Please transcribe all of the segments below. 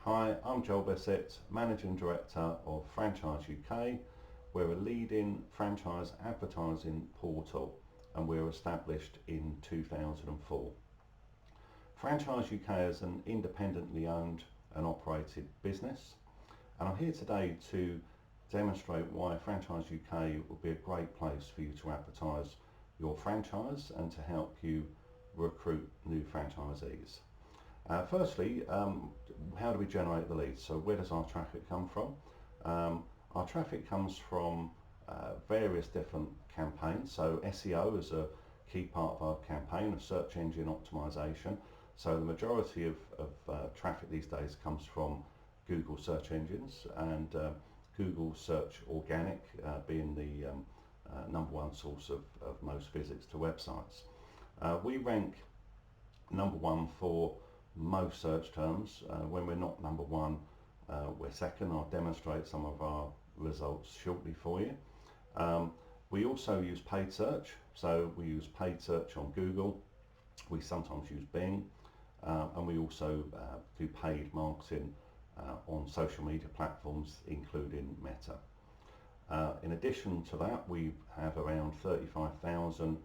Hi, I'm Joel Bissett, Managing Director of Franchise UK. We're a leading franchise advertising portal and we were established in 2004. Franchise UK is an independently owned and operated business, and I'm here today to demonstrate why Franchise UK would be a great place for you to advertise your franchise and to help you recruit new franchisees. Firstly, how do we generate the leads? So where does our traffic come from? Our traffic comes from various different campaigns. So SEO is a key part of our campaign of search engine optimization. So the majority of traffic these days comes from Google search engines, and Google search organic being the number one source of most visits to websites. We rank number one for most search terms. When we're not number one, we're second. I'll demonstrate some of our results shortly for you. We also use paid search, so we use paid search on Google. We sometimes use Bing, and we also do paid marketing on social media platforms, including Meta. In addition to that, we have around 35,000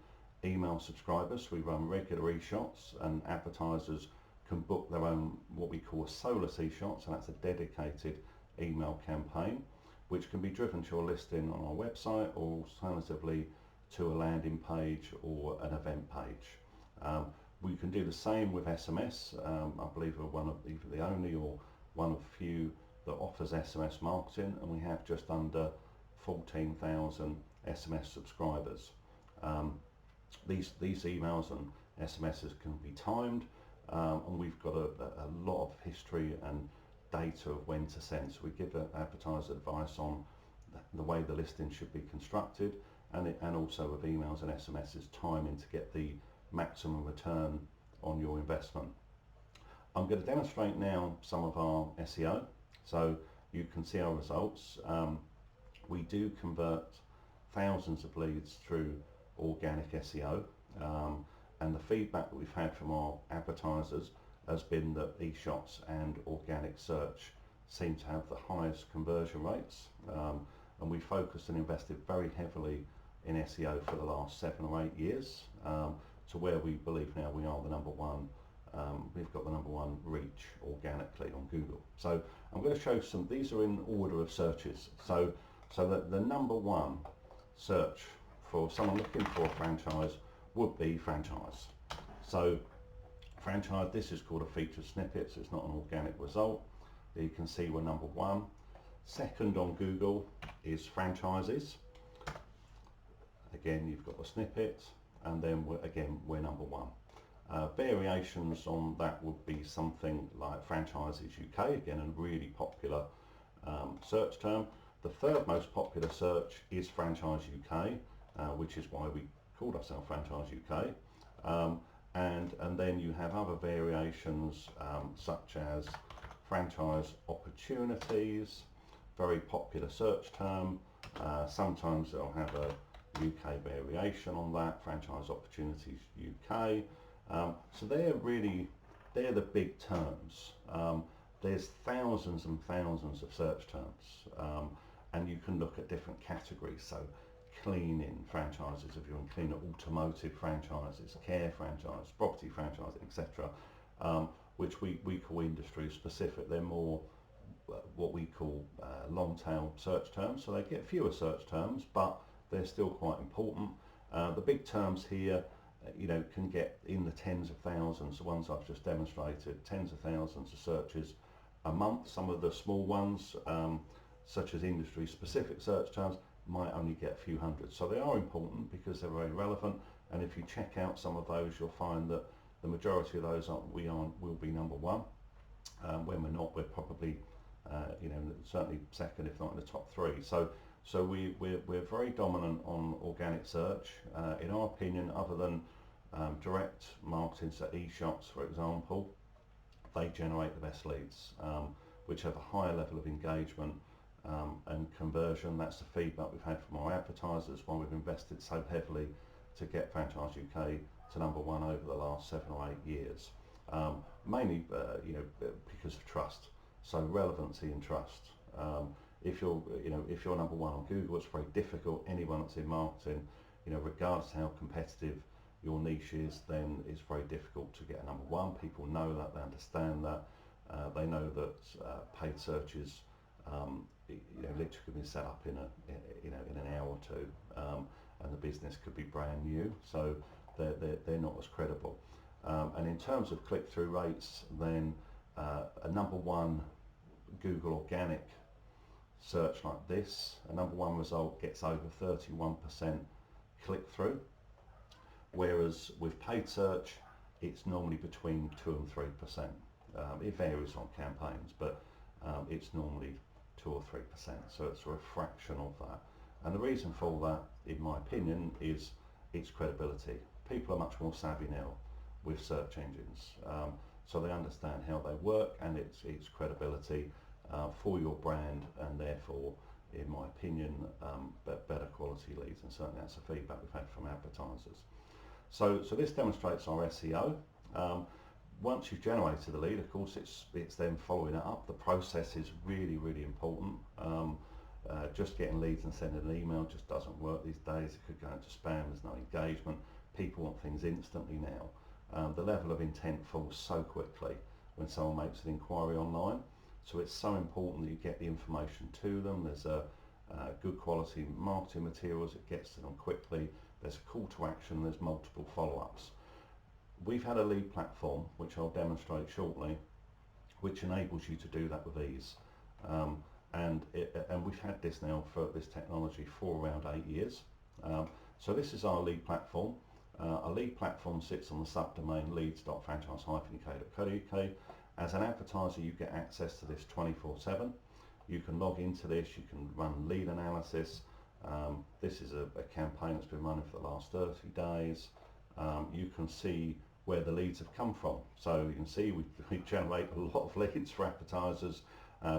email subscribers. We run regular e-shots, and advertisers can book their own what we call a solus e-shot, so that's a dedicated email campaign which can be driven to a listing on our website, or alternatively to a landing page or an event page. We can do the same with SMS. I believe we're one of either the only or one of few that offers SMS marketing, and we have just under 14,000 SMS subscribers. These emails and SMSs can be timed, and we've got a lot of history and data of when to send. So we give advertisers advice on the way the listing should be constructed, and also with emails and SMSs timing to get the maximum return on your investment. I'm going to demonstrate now some of our SEO, so you can see our results. We do convert thousands of leads through organic SEO, and the feedback that we've had from our advertisers has been that e-shots and organic search seem to have the highest conversion rates, and we focused and invested very heavily in SEO for the last 7 or 8 years, to where we believe now we are the number one. We've got the number one reach organically on Google. So I'm going to show some, these are in order of searches. So that the number one search for someone looking for a franchise would be franchise. So franchise, this is called a featured snippet, so it's not an organic result. You can see we're number one. Second on Google is franchises. Again, you've got the snippet, and then we're number one. Variations on that would be something like Franchises UK, again a really popular search term. The third most popular search is Franchise UK, which is why we called ourselves Franchise UK. And then you have other variations such as franchise opportunities, very popular search term. Sometimes they'll have a UK variation on that, franchise opportunities UK. So they're the big terms. There's thousands and thousands of search terms, and you can look at different categories. So cleaning franchises, if you're in cleaner, automotive franchises, care franchise, property franchising, etc., which we call industry specific. They're more what we call long tail search terms, so they get fewer search terms, but they're still quite important. The big terms here, can get in the tens of thousands. The ones I've just demonstrated, tens of thousands of searches a month. Some of the small ones, such as industry specific search terms, might only get a few hundred. So they are important because they're very relevant, and if you check out some of those, you'll find that the majority of those will be number one. When we're not, we're probably certainly second, if not in the top three. So we're very dominant on organic search. In our opinion, other than direct marketing, so e-shots for example, they generate the best leads, which have a higher level of engagement and conversion. That's the feedback we've had from our advertisers, why we've invested so heavily to get Franchise UK to number one over the last 7 or 8 years. Mainly because of trust. So relevancy and trust. If you're number one on Google, it's very difficult. Anyone that's in marketing, regardless of how competitive your niche is, then it's very difficult to get a number one. People know that, they understand that. They know that paid searches, literally can be set up in an hour or two, and the business could be brand new. So they're not as credible. And in terms of click-through rates, then a number one Google organic search like this, a number one result gets over 31% click-through, whereas with paid search, it's normally between 2 and 3%. It varies on campaigns, but it's normally 2 or 3%, so it's a fraction of that. And the reason for that, in my opinion, is its credibility. People are much more savvy now with search engines, so they understand how they work and its credibility for your brand, and therefore, in my opinion, better quality leads, and certainly that's the feedback we've had from advertisers. So this demonstrates our SEO. Once you've generated the lead, of course, it's then following it up. The process is really, really important. Just getting leads and sending an email just doesn't work these days. It could go into spam, there's no engagement. People want things instantly now. The level of intent falls so quickly when someone makes an inquiry online. So it's so important that you get the information to them. There's a good quality marketing materials, it gets to them quickly. There's a call to action, there's multiple follow-ups. We've had a lead platform, which I'll demonstrate shortly, which enables you to do that with ease. And we've had this now for this technology for around 8 years. So this is our lead platform. Our lead platform sits on the subdomain leads.franchise-uk.co.uk. As an advertiser, you get access to this 24/7. You can log into this, you can run lead analysis. This is a campaign that's been running for the last 30 days. You can see where the leads have come from. So you can see we generate a lot of leads for advertisers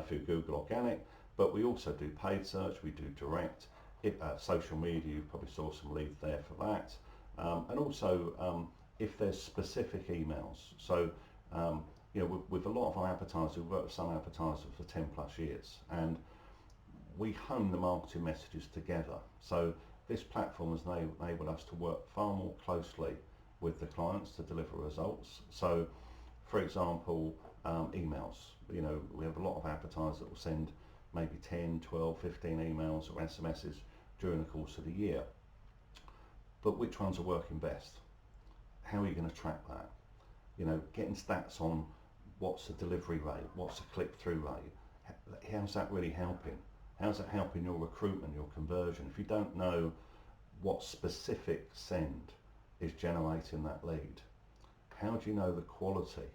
through Google Organic, but we also do paid search, we do direct, social media, you probably saw some leads there for that. And also if there's specific emails. So with a lot of our advertisers, we've worked with some advertisers for 10 plus years, and we hone the marketing messages together. So this platform has enabled us to work far more closely with the clients to deliver results. So for example, emails, we have a lot of advertisers that will send maybe 10, 12, 15 emails or SMSs during the course of the year. But which ones are working best? How are you going to track that? Getting stats on what's the delivery rate, what's the click-through rate, how's that really helping? How's it helping your recruitment, your conversion? If you don't know what specific send is generating that lead, how do you know the quality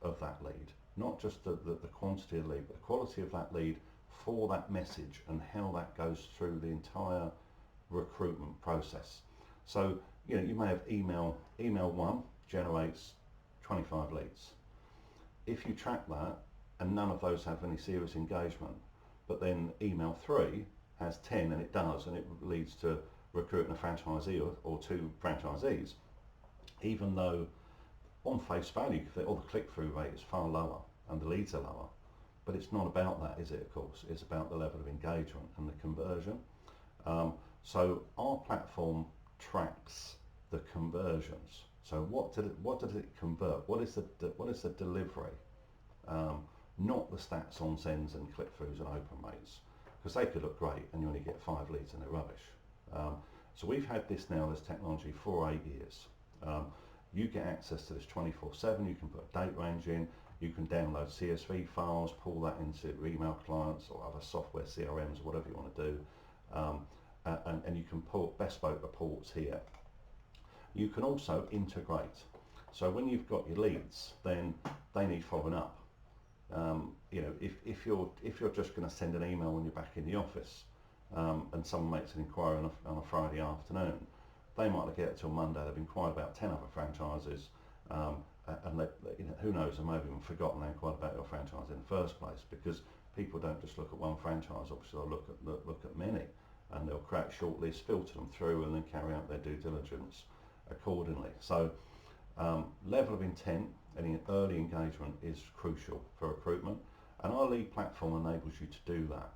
of that lead? Not just the quantity of the lead, but the quality of that lead for that message and how that goes through the entire recruitment process. So, you may have email 1 generates 25 leads. If you track that and none of those have any serious engagement, but then email 3 has 10, and it does, and it leads to recruiting a franchisee or 2 franchisees, even though on face value all the click-through rate is far lower and the leads are lower. But it's not about that, is it? Of course, it's about the level of engagement and the conversion. So our platform tracks the conversions. So what does it convert? What is the delivery? Not the stats on sends and click-throughs and open rates, because they could look great and you only get 5 leads and they're rubbish. So we've had this technology for 8 years. You get access to this 24/7. You can put a date range in. You can download CSV files, pull that into email clients or other software, CRMs, whatever you want to do, and you can pull bespoke reports here. You can also integrate. So when you've got your leads, then they need following up. If you're just going to send an email when you're back in the office, and someone makes an inquiry on a Friday afternoon, they might not get it till Monday. They've inquired about 10 other franchises, and who knows, they may have even forgotten they inquired about your franchise in the first place, because people don't just look at one franchise. Obviously, they'll look at many, and they'll create short lists, filter them through, and then carry out their due diligence accordingly. So level of intent and early engagement is crucial for recruitment. and our lead platform enables you to do that.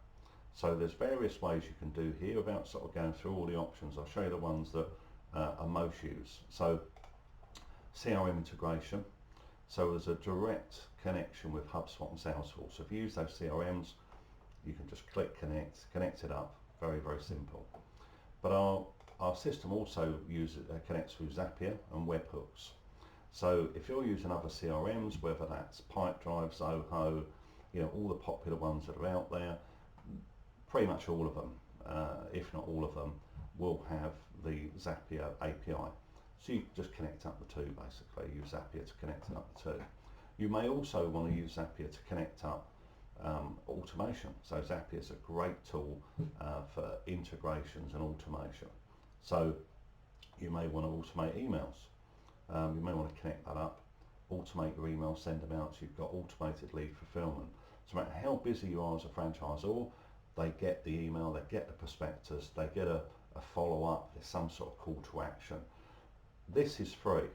So there's various ways you can do here without sort of going through all the options. I'll show you the ones that are most used. So CRM integration. So there's a direct connection with HubSpot and Salesforce. So if you use those CRMs, you can just click connect it up. Very, very simple. But our system also connects with Zapier and webhooks. So if you're using other CRMs, whether that's Pipedrive, Zoho, all the popular ones that are out there, pretty much all of them, if not all of them, will have the Zapier API. So you just connect up the two basically, use Zapier to connect up the two. You may also want to use Zapier to connect up automation. So Zapier is a great tool for integrations and automation. So you may want to automate emails. You may want to connect that up, automate your emails, send them out, so you've got automated lead fulfillment. So no matter how busy you are as a franchisor, they get the email, they get the prospectus, they get a follow-up, there's some sort of call to action. This is free.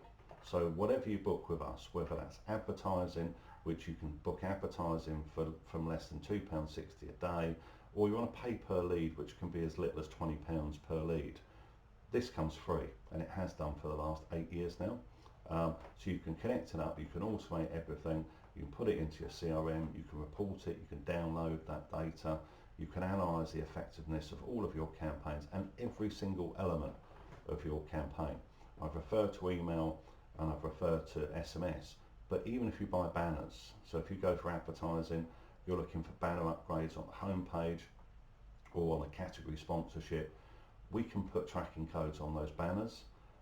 So whatever you book with us, whether that's advertising, which you can book advertising from less than £2.60 a day, or you want to pay per lead, which can be as little as £20 per lead. This comes free, and it has done for the last 8 years now. So you can connect it up, you can automate everything, you can put it into your CRM, you can report it, you can download that data, you can analyse the effectiveness of all of your campaigns and every single element of your campaign. I've referred to email and I've referred to SMS, but even if you buy banners, so if you go for advertising, you're looking for banner upgrades on the home page or on a category sponsorship, we can put tracking codes on those banners,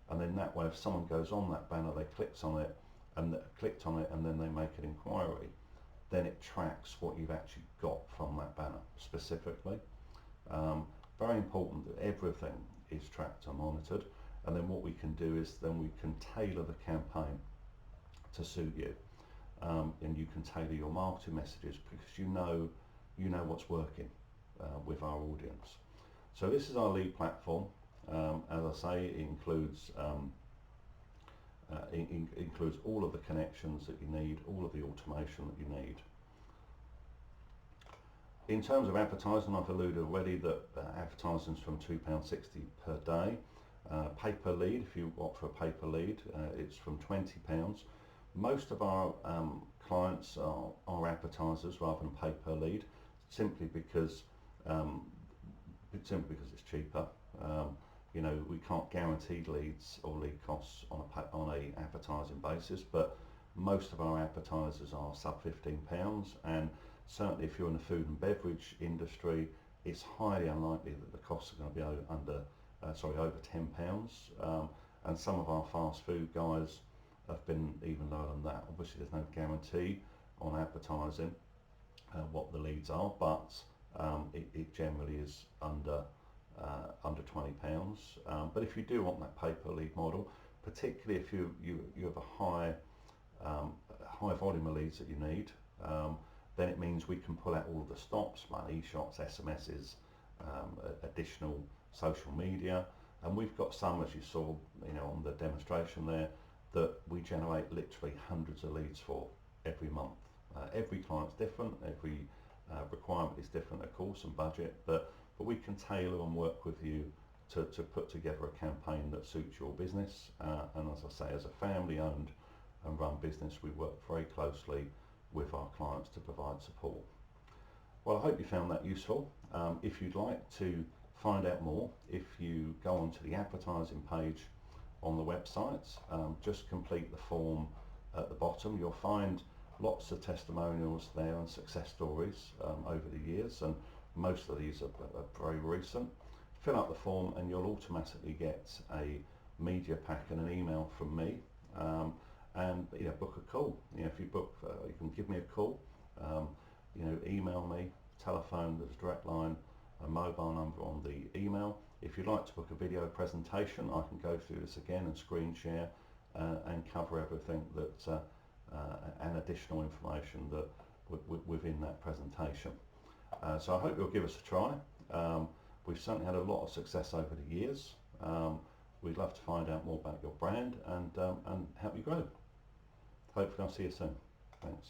and then that way if someone goes on that banner, they clicked on it and then they make an inquiry, then it tracks what you've actually got from that banner specifically. Very important that everything is tracked and monitored, and then what we can do is then we can tailor the campaign to suit you, and you can tailor your marketing messages because you know what's working with our audience. So this is our lead platform. As I say, it includes includes all of the connections that you need, all of the automation that you need. In terms of advertising, I've alluded already that advertising is from £2.60 per day. Pay per lead, if you opt for a pay per lead, it's from £20. Most of our clients are advertisers rather than pay per lead, simply because it's cheaper. We can't guarantee leads or lead costs on a advertising basis, but most of our advertisers are sub £15, and certainly if you're in the food and beverage industry, it's highly unlikely that the costs are going to be over £10. And some of our fast food guys have been even lower than that. Obviously there's no guarantee on advertising what the leads are, but it generally is under £20. But if you do want that pay per lead model, particularly if you have a high volume of leads that you need, then it means we can pull out all of the stops, like e-shots, SMSs, additional social media, and we've got some, as you saw on the demonstration there, that we generate literally hundreds of leads for every month. Every client's different, every requirement is different, of course, and budget, but we can tailor and work with you to put together a campaign that suits your business. And as I say, as a family owned and run business, we work very closely with our clients to provide support. Well, I hope you found that useful. If you'd like to find out more, if you go onto the advertising page on the website, just complete the form at the bottom. You'll find lots of testimonials there and success stories over the years, and most of these are very recent. Fill out the form and you'll automatically get a media pack and an email from me, and book a call. If you book, you can give me a call, email me, telephone, there's a direct line, a mobile number on the email. If you'd like to book a video presentation, I can go through this again and screen share and cover everything that and additional information that within that presentation. So I hope you'll give us a try. We've certainly had a lot of success over the years. We'd love to find out more about your brand and help you grow. Hopefully I'll see you soon. Thanks.